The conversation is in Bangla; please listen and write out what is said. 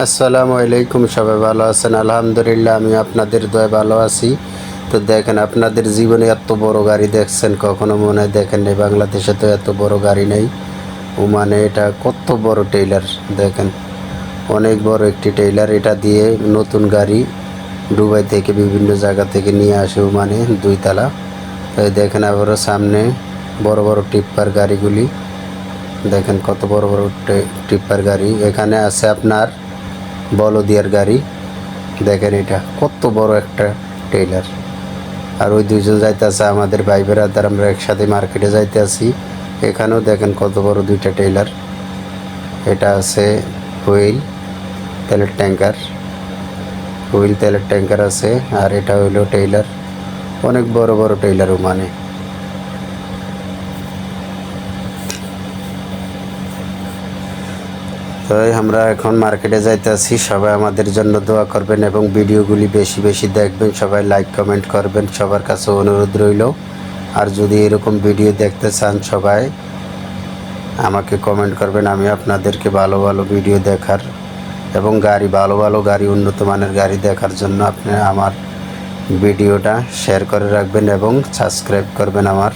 আসসালামু আলাইকুম, সবাই ভালো আছেন? আলহামদুলিল্লাহ, আমি আপনাদের দয়ায় ভালো আছি। তো দেখেন, আপনাদের জীবনে এত বড় গাড়ি দেখছেন কখনো মনে হয় দেখেন নেই। বাংলাদেশে তো এত বড় গাড়ি নেই। ওমানে এটা কত বড় টেইলার দেখেন, অনেক বড় একটি টেইলার। এটা দিয়ে নতুন গাড়ি দুবাই থেকে বিভিন্ন জায়গা থেকে নিয়ে আসে ওমানে, 2 তলা। তাই দেখেন আবারও সামনে বড় বড় টিপ্পার গাড়িগুলি দেখেন, কত বড় বড় টিপ্পার গাড়ি। এখানে আছে আপনার বলদিয়ার গাড়ি দেখেন, এটা কত বড় একটা টেইলার। আর ওই দুইজন যাইতেছে আমাদের ভাই বেড়াদার, আমরা একসাথে মার্কেটে যাইতে আছি। এখানেও দেখেন কত বড় 2টা টেইলার। এটা আছে হুইল তেলের ট্যাঙ্কার, হুইল তেলের ট্যাঙ্কার আছে। আর এটা হইলো টেইলার, অনেক বড় বড় টেইলারও মানে। তো আমরা এখন মার্কেটে যাইতেছি। সবাই আমাদের জন্য দোয়া করবেন এবং ভিডিওগুলি বেশি বেশি দেখবেন। সবাই লাইক কমেন্ট করবেন, সবার কাছে অনুরোধ রইল। আর যদি এরকম ভিডিও দেখতে চান সবাই আমাকে কমেন্ট করবেন, আমি আপনাদেরকে ভালো ভালো ভিডিও দেখার এবং ভালো ভালো গাড়ি, উন্নত মানের গাড়ি দেখার জন্য আপনি আমার ভিডিওটা শেয়ার করে রাখবেন এবং সাবস্ক্রাইব করবেন আমার